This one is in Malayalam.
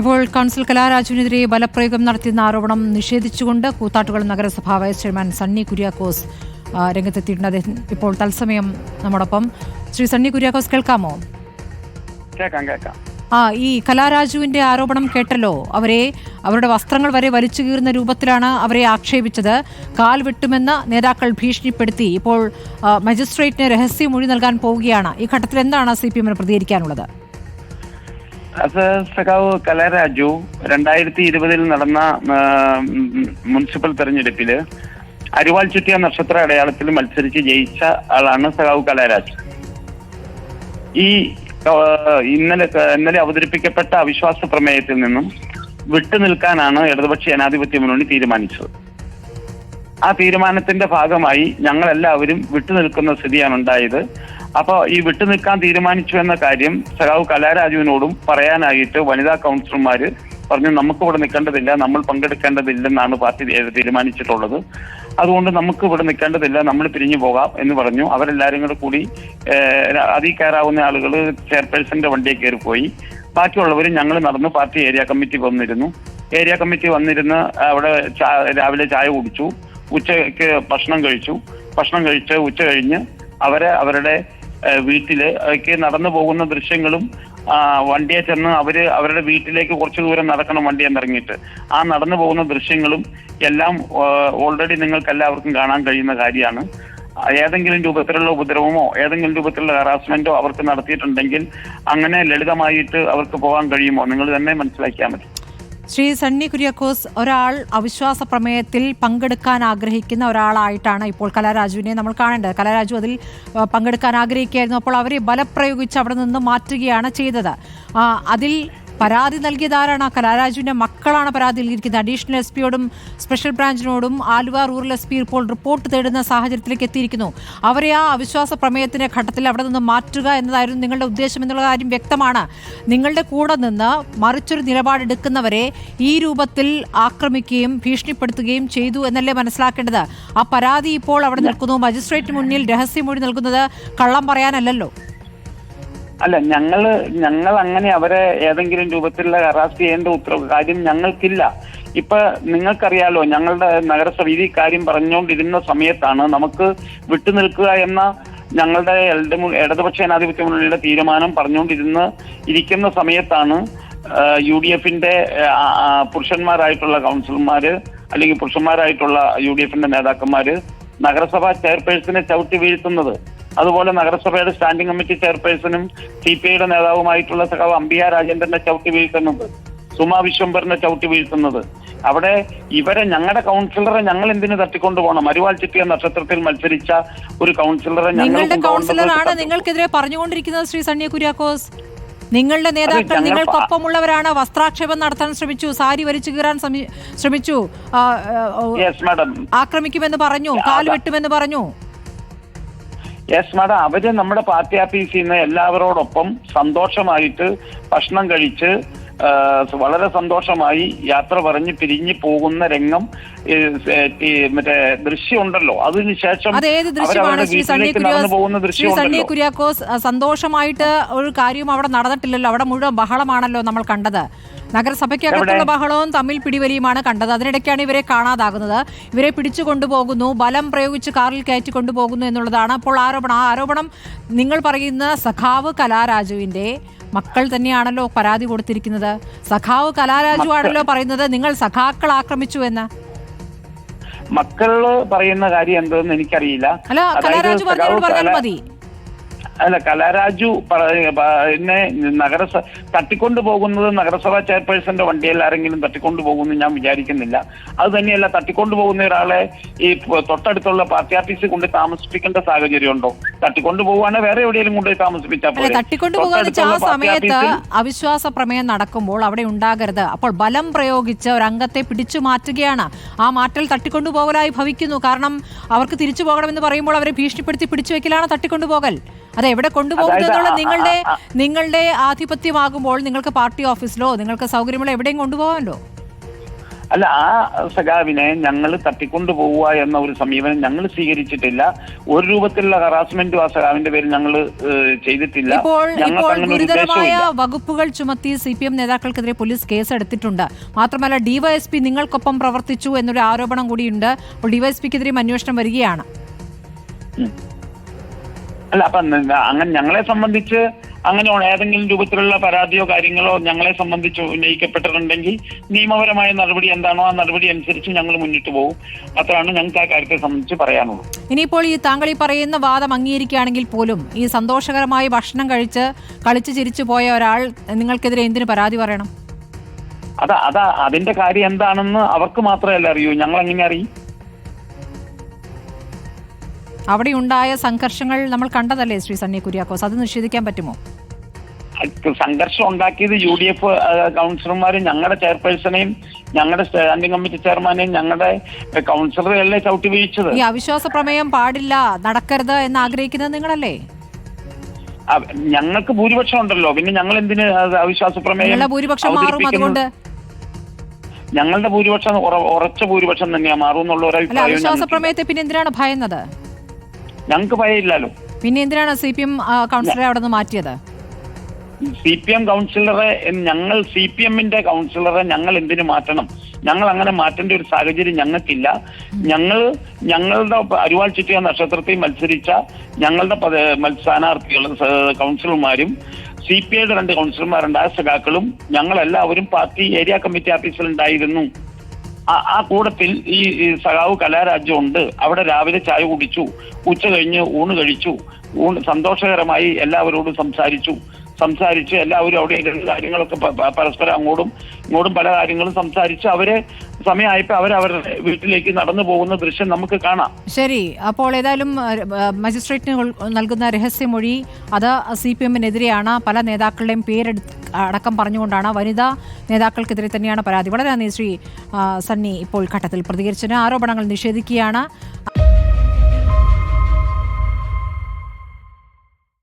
ഇപ്പോൾ കൗൺസിൽ കലാരാജുവിനെതിരെ ബലപ്രയോഗം നടത്തിയെന്ന ആരോപണം നിഷേധിച്ചുകൊണ്ട് കൂത്താട്ടുകുളം നഗരസഭാ വൈസ് ചെയർമാൻ സണ്ണി കുര്യാക്കോസ് രംഗത്തെത്തിയിട്ടുണ്ട്. അദ്ദേഹം ഇപ്പോൾ തത്സമയം നമ്മോടൊപ്പം. ശ്രീ സണ്ണി കുര്യാക്കോസ്, കേൾക്കാമോ? കേൾക്കാം. ഈ കലാരാജുവിന്റെ ആരോപണം കേട്ടല്ലോ. അവരുടെ വസ്ത്രങ്ങൾ വരെ വലിച്ചു കീറുന്ന രൂപത്തിലാണ് അവരെ ആക്ഷേപിച്ചത്. കാൽ വെട്ടുമെന്ന് നേതാക്കൾ ഭീഷണിപ്പെടുത്തി. ഇപ്പോൾ മജിസ്ട്രേറ്റിന് രഹസ്യമൊഴി നൽകാൻ പോവുകയാണ്. ഈ ഘട്ടത്തിൽ എന്താണ് CPM പ്രതികരിക്കാനുള്ളത്? അത് സഖാവ് കലാരാജു 2020 നടന്ന മുനിസിപ്പൽ തെരഞ്ഞെടുപ്പില് അരിവാൾ ചുറ്റിയ നക്ഷത്ര അടയാളത്തിൽ മത്സരിച്ച് ജയിച്ച ആളാണ് സഖാവ് കലാരാജ്. ഈ ഇന്നലെ അവതരിപ്പിക്കപ്പെട്ട അവിശ്വാസ പ്രമേയത്തിൽ നിന്നും വിട്ടുനിൽക്കാനാണ് ഇടതുപക്ഷ ജനാധിപത്യ മുന്നണി തീരുമാനിച്ചത്. ആ തീരുമാനത്തിന്റെ ഭാഗമായി ഞങ്ങളെല്ലാവരും വിട്ടുനിൽക്കുന്ന സ്ഥിതിയാണ് ഉണ്ടായത്. അപ്പൊ ഈ വിട്ടുനിൽക്കാൻ തീരുമാനിച്ചു എന്ന കാര്യം സഖാവ് കലാരാജുവിനോടും പറയാനായിട്ട് വനിതാ കൗൺസിലർമാര് പറഞ്ഞു, നമുക്ക് ഇവിടെ നിൽക്കേണ്ടതില്ല, നമ്മൾ പങ്കെടുക്കേണ്ടതില്ലെന്നാണ് പാർട്ടി തീരുമാനിച്ചിട്ടുള്ളത്. അതുകൊണ്ട് നമുക്ക് ഇവിടെ നിൽക്കേണ്ടതില്ല, നമ്മൾ പിരിഞ്ഞു പോകാം എന്ന് പറഞ്ഞു. അവരെല്ലാവരും കൂടി അതിൽ കയറാവുന്ന ആളുകൾ ചെയർപേഴ്സന്റെ വണ്ടിയെ കയറിപ്പോയി. ബാക്കിയുള്ളവരും ഞങ്ങൾ നടന്ന് പാർട്ടി ഏരിയ കമ്മിറ്റി വന്നിരുന്നു. ഏരിയ കമ്മിറ്റി വന്നിരുന്ന് അവിടെ രാവിലെ ചായ കുടിച്ചു, ഉച്ചയ്ക്ക് ഭക്ഷണം കഴിച്ച് ഉച്ച കഴിഞ്ഞ് അവരുടെ വീട്ടിലേക്ക് നടന്നു പോകുന്ന ദൃശ്യങ്ങളും വണ്ടിയെ ചെന്ന് അവരുടെ വീട്ടിലേക്ക് കുറച്ചു ദൂരം നടക്കണം വണ്ടിയെ ഇറങ്ങിയിട്ട്. ആ നടന്നു പോകുന്ന ദൃശ്യങ്ങളും എല്ലാം ഓൾറെഡി നിങ്ങൾക്ക് എല്ലാവർക്കും കാണാൻ കഴിയുന്ന കാര്യമാണ്. ഏതെങ്കിലും രൂപത്തിലുള്ള ഉപദ്രവമോ ഏതെങ്കിലും രൂപത്തിലുള്ള ഹറാസ്മെന്റോ അവർക്ക് നടത്തിയിട്ടുണ്ടെങ്കിൽ അങ്ങനെ ലളിതമായിട്ട് അവർക്ക് പോകാൻ കഴിയുമോ? നിങ്ങൾ തന്നെ മനസ്സിലാക്കിയാൽ മതി. ശ്രീ സണ്ണി കുര്യാക്കോസ്, ഒരാൾ അവിശ്വാസ പ്രമേയത്തിൽ പങ്കെടുക്കാൻ ആഗ്രഹിക്കുന്ന ഒരാളായിട്ടാണ് ഇപ്പോൾ കലാരാജുവിനെ നമ്മൾ കാണേണ്ടത്. കലാരാജു അതിൽ പങ്കെടുക്കാൻ ആഗ്രഹിക്കുകയായിരുന്നു. അപ്പോൾ അവരെ ബലപ്രയോഗിച്ച് അവിടെ നിന്ന് മാറ്റുകയാണ് ചെയ്തത്. അതിൽ പരാതി നൽകിയതാരാണ്? കലാരാജുവിന്റെ മക്കളാണ് പരാതി നൽകിയിരിക്കുന്നത്. അഡീഷണൽ SP-യോടും സ്പെഷ്യൽ ബ്രാഞ്ചിനോടും ആലുവ റൂറൽ SP ഇപ്പോൾ റിപ്പോർട്ട് തേടുന്ന സാഹചര്യത്തിലേക്ക് എത്തിയിരിക്കുന്നു. അവരെ ആ അവിശ്വാസ പ്രമേയത്തിന്റെ ഘട്ടത്തിൽ അവിടെ നിന്ന് മാറ്റുക എന്നതായിരുന്നു നിങ്ങളുടെ ഉദ്ദേശം എന്നുള്ള കാര്യം വ്യക്തമാണ്. നിങ്ങളുടെ കൂടെ നിന്ന് മറിച്ചൊരു നിലപാടെടുക്കുന്നവരെ ഈ രൂപത്തിൽ ആക്രമിക്കുകയും ഭീഷണിപ്പെടുത്തുകയും ചെയ്തു എന്നല്ലേ മനസ്സിലാക്കേണ്ടത്? ആ പരാതി ഇപ്പോൾ അവിടെ നിൽക്കുന്നു. മജിസ്ട്രേറ്റ് മുന്നിൽ രഹസ്യമൊഴി നൽകുന്നത് കള്ളം പറയാനല്ലല്ലോ. അല്ല, ഞങ്ങൾ അങ്ങനെ അവരെ ഏതെങ്കിലും രൂപത്തിലുള്ള ഹറാസ് ചെയ്യേണ്ട കാര്യം ഞങ്ങൾക്കില്ല. ഇപ്പൊ നിങ്ങൾക്കറിയാലോ, ഞങ്ങളുടെ നഗരസഭ ഈ കാര്യം പറഞ്ഞുകൊണ്ടിരുന്ന സമയത്താണ് നമുക്ക് വിട്ടുനിൽക്കുക എന്ന ഞങ്ങളുടെ ഇടതുപക്ഷ ജനാധിപത്യ മുന്നണിയുടെ തീരുമാനം ഇരിക്കുന്ന സമയത്താണ് UDF-ന്റെ പുരുഷന്മാരായിട്ടുള്ള കൗൺസിലർമാര് അല്ലെങ്കിൽ പുരുഷന്മാരായിട്ടുള്ള UDF-ന്റെ നേതാക്കന്മാര് നഗരസഭാ ചെയർപേഴ്സനെ ചവിട്ടി വീഴ്ത്തുന്നത്. അതുപോലെ നഗരസഭയുടെ സ്റ്റാൻഡിംഗ് കമ്മിറ്റി ചെയർപേഴ്സണും CPI-യുടെ നേതാവുമായിട്ടുള്ള സഖാവ് അംബിക രാജേന്ദ്രനെ ചവിട്ടി വീഴ്ത്തുന്നത്, സുമാ വിശ്വംഭരനെ ചവിട്ടി വീഴ്ത്തുന്നത്. അവിടെ ഞങ്ങളുടെ കൗൺസിലറെ ഞങ്ങൾ എന്തിനു തട്ടിക്കൊണ്ടു പോകണം? അരിവാൾ ചുറ്റിയ നക്ഷത്രത്തിൽ മത്സരിച്ച ഒരു കൗൺസിലറെ കൗൺസിലറാണ് നിങ്ങൾക്കെതിരെ പറഞ്ഞുകൊണ്ടിരിക്കുന്നത്. ശ്രീ സണ്ണി കുര്യാക്കോസ്, നിങ്ങളുടെ നേതാക്കൾ നിങ്ങൾക്കൊപ്പമുള്ളവരാണ്. വസ്ത്രാക്ഷേപം നടത്താൻ ശ്രമിച്ചു, സാരി വലിച്ചു കീറാൻ ശ്രമിച്ചു, ആക്രമിക്കുമെന്ന് പറഞ്ഞു, കാല് വെട്ടുമെന്ന് പറഞ്ഞു. യെസ് മാഡം, അവര് നമ്മുടെ പാർട്ടി ഓഫീസിൽ നിന്ന് എല്ലാവരോടൊപ്പം സന്തോഷമായിട്ട് ഭക്ഷണം കഴിച്ച് വളരെ സന്തോഷമായി യാത്ര പറഞ്ഞ് പിരിഞ്ഞു പോകുന്ന രംഗം മറ്റേ ദൃശ്യമുണ്ടല്ലോ. അതിനുശേഷം സണ്ണി കുര്യാക്കോസ്, സന്തോഷമായിട്ട് ഒരു കാര്യവും അവിടെ നടന്നിട്ടില്ലല്ലോ. അവിടെ മുഴുവൻ ബഹളമാണല്ലോ നമ്മൾ കണ്ടത്. നഗരസഭയ്ക്കകത്തുള്ള ബഹളവും തമ്മിൽ പിടിവലിയുമാണ് കണ്ടത്. അതിനിടയ്ക്കാണ് ഇവരെ കാണാതാകുന്നത്. ഇവരെ പിടിച്ചു കൊണ്ടുപോകുന്നു, ബലം പ്രയോഗിച്ച് കാറിൽ കയറ്റി കൊണ്ടുപോകുന്നു എന്നുള്ളതാണ് അപ്പോൾ ആരോപണം. ആ ആരോപണം നിങ്ങൾ പറയുന്ന സഖാവ് കലാരാജുവിന്റെ മക്കൾ തന്നെയാണല്ലോ പരാതി കൊടുത്തിരിക്കുന്നത്. സഖാവ് കലാരാജു ആണല്ലോ പറയുന്നത് നിങ്ങൾ സഖാക്കൾ ആക്രമിച്ചു എന്ന്. മക്കള് പറയുന്ന കാര്യം എന്തെന്ന് എനിക്കറിയില്ല. അല്ല, കലാരാജു പറഞ്ഞാൽ മതി. അല്ല, കലാരാജു തട്ടിക്കൊണ്ടു പോകുന്നത് നഗരസഭാ ചെയർപേഴ്സന്റെ വണ്ടിയിൽ ആരെങ്കിലും തട്ടിക്കൊണ്ടു പോകുന്നു ഞാൻ വിചാരിക്കുന്നില്ല. അത് തന്നെയല്ല, തട്ടിക്കൊണ്ടു പോകുന്ന ഒരാളെ ഈ തൊട്ടടുത്തുള്ള പാർട്ടി ഓഫീസിൽ കൊണ്ട് താമസിപ്പിക്കേണ്ട സാഹചര്യം ഉണ്ടോ? തട്ടിക്കൊണ്ടു പോകുവാണെങ്കിൽ വേറെ എവിടെയെങ്കിലും കൊണ്ടുപോയി താമസിപ്പിച്ചാൽ പോലെ. തട്ടിക്കൊണ്ടുപോകുന്ന ആ സമയത്ത് അവിശ്വാസ പ്രമേയം നടക്കുമ്പോൾ അവിടെ ഉണ്ടാകരുത്. അപ്പോൾ ബലം പ്രയോഗിച്ച് ഒരു അംഗത്തെ പിടിച്ചു മാറ്റുകയാണ്. ആ മാറ്റൽ തട്ടിക്കൊണ്ടുപോകലായി ഭവിക്കുന്നു. കാരണം അവർക്ക് തിരിച്ചു പോകണമെന്ന് പറയുമ്പോൾ അവരെ ഭീഷണിപ്പെടുത്തി പിടിച്ചു വെക്കലാണ് തട്ടിക്കൊണ്ടുപോകൽ. അതെവിടെ കൊണ്ടുപോകുന്നുള്ള നിങ്ങളുടെ ആധിപത്യമാകുമ്പോൾ നിങ്ങൾക്ക് പാർട്ടി ഓഫീസിലോ നിങ്ങൾക്ക് സൗകര്യമുള്ള എവിടെയും കൊണ്ടുപോകാമല്ലോ. അല്ല, ആ സഖാവിനെ ഞങ്ങൾ തട്ടിക്കൊണ്ടു പോവുക എന്ന ഒരു സമീപനം ഞങ്ങൾ സ്വീകരിച്ചിട്ടില്ല. ഒരു രൂപത്തിലുള്ള ഹറാസ്മെന്റും ആ സഖാവിന്റെ പേരിൽ ഞങ്ങൾ ചെയ്തിട്ടില്ല. ഇപ്പോൾ ഗുരുതരമായ വകുപ്പുകൾ ചുമത്തി CPM നേതാക്കൾക്കെതിരെ പോലീസ് കേസെടുത്തിട്ടുണ്ട്. മാത്രമല്ല ഡിവൈഎസ്പി നിങ്ങൾക്കൊപ്പം പ്രവർത്തിച്ചു എന്നൊരു ആരോപണം കൂടിയുണ്ട്. അപ്പോൾ ഡിവൈഎസ്പിക്കെതിരെയും അന്വേഷണം വരികയാണ്. അല്ല, അപ്പൊ അങ്ങനെ ഞങ്ങളെ സംബന്ധിച്ച് അങ്ങനെ ഏതെങ്കിലും രൂപത്തിലുള്ള പരാതിയോ കാര്യങ്ങളോ ഞങ്ങളെ സംബന്ധിച്ച് ഉന്നയിക്കപ്പെട്ടിട്ടുണ്ടെങ്കിൽ നിയമപരമായ നടപടി എന്താണോ ആ നടപടി അനുസരിച്ച് ഞങ്ങൾ മുന്നിട്ട് പോകും. അത്രയാണ് ഞങ്ങൾക്ക് ആ കാര്യത്തെ സംബന്ധിച്ച് പറയാനുള്ളൂ. ഇനിയിപ്പോൾ ഈ പറയുന്ന വാദം അംഗീകരിക്കുകയാണെങ്കിൽ പോലും ഈ സന്തോഷകരമായി ഭക്ഷണം കഴിച്ച് കളിച്ച് ചിരിച്ചു പോയ ഒരാൾ നിങ്ങൾക്കെതിരെ എന്തിനു പരാതി പറയണം? അതിന്റെ കാര്യം എന്താണെന്ന് അവർക്ക് മാത്രമല്ല അറിയൂ, ഞങ്ങൾ എങ്ങനെ അറിയും? അവിടെ ഉണ്ടായ സംഘർഷങ്ങൾ നമ്മൾ കണ്ടതല്ലേ ശ്രീ സണ്ണി കുര്യാക്കോസ്, അത് നിഷേധിക്കാൻ പറ്റുമോ? സംഘർഷം ഉണ്ടാക്കിയത് UDF കൗൺസിലർമാരും ഞങ്ങളുടെ ചെയർപേഴ്സണെയും ഞങ്ങളുടെ സ്റ്റാൻഡിംഗ് കമ്മിറ്റി ചെയർമാനെയും ഞങ്ങളുടെ കൗൺസിലറെയല്ലേ ചവിട്ടി വീഴ്ചത്. ഈ അവിശ്വാസ പ്രമേയം പാടില്ല, നടക്കരുത് എന്ന് ആഗ്രഹിക്കുന്നത് നിങ്ങളല്ലേ? ഞങ്ങൾക്ക് ഭൂരിപക്ഷം ഉണ്ടല്ലോ, പിന്നെ ഞങ്ങൾ എന്തിന് അവിശ്വാസ പ്രമേയം? ഭൂരിപക്ഷം മാറും, അതുകൊണ്ട് ഞങ്ങളുടെ ഭൂരിപക്ഷം ഉറച്ച ഭൂരിപക്ഷം തന്നെയാ മാറും എന്നുള്ള ഒരു അഭിപ്രായം. അവിശ്വാസ പ്രമേയത്തെ പിന്നെ എന്തിനാണ് ഭയന്നത്? ഞങ്ങൾക്ക് ഭയമില്ലല്ലോ. പിന്നെ എന്തിനാണ് CPM കൗൺസിലറെ അവിടെ നിന്ന് മാറ്റിയത്? CPM കൗൺസിലറെ CPMന്റെ കൗൺസിലറെ ഞങ്ങൾ എന്തിനു മാറ്റണം? ഞങ്ങൾ അങ്ങനെ മാറ്റേണ്ട ഒരു സാഹചര്യം ഞങ്ങൾക്കില്ല. ഞങ്ങളുടെ അരുവാൾ ചുറ്റിയ നക്ഷത്രത്തിൽ മത്സരിച്ച ഞങ്ങളുടെ സ്ഥാനാർത്ഥികളും കൗൺസിലർമാരും CPIയുടെ 2 കൗൺസിലർമാരുണ്ടായ സഖാക്കളും ഞങ്ങളെല്ലാവരും പാർട്ടി ഏരിയ കമ്മിറ്റി ഓഫീസിലുണ്ടായിരുന്നു. ആ കൂടത്തിൽ ഈ സഖാവ് കലാരാജ്യം ഉണ്ട്. അവിടെ രാവിലെ ചായ കുടിച്ചു, ഉച്ച കഴിഞ്ഞ് ഊണ് കഴിച്ചു, സന്തോഷകരമായി എല്ലാവരോടും സംസാരിച്ച് എല്ലാവരും അവിടെ കാര്യങ്ങളൊക്കെ പരസ്പരം അങ്ങോട്ടും ഇങ്ങോട്ടും പല കാര്യങ്ങളും സംസാരിച്ച് അവരെ സമയമായപ്പോൾ അവരവരുടെ വീട്ടിലേക്ക് നടന്നു പോകുന്ന ദൃശ്യം നമുക്ക് കാണാം. ശരി, അപ്പോൾ ഏതായാലും മജിസ്ട്രേറ്റിന് നൽകുന്ന രഹസ്യമൊഴി അത് CPMനെതിരെയാണ്. പല നേതാക്കളുടെയും അടക്കം പറഞ്ഞുകൊണ്ടാണ്. വനിതാ നേതാക്കൾക്കെതിരെ തന്നെയാണ് പരാതി. വളരെ നന്ദി ശ്രീ സണ്ണി ഇപ്പോൾ ഘട്ടത്തിൽ പ്രതികരിച്ചതിന്. ആരോപണങ്ങൾ നിഷേധിക്കുകയാണ്.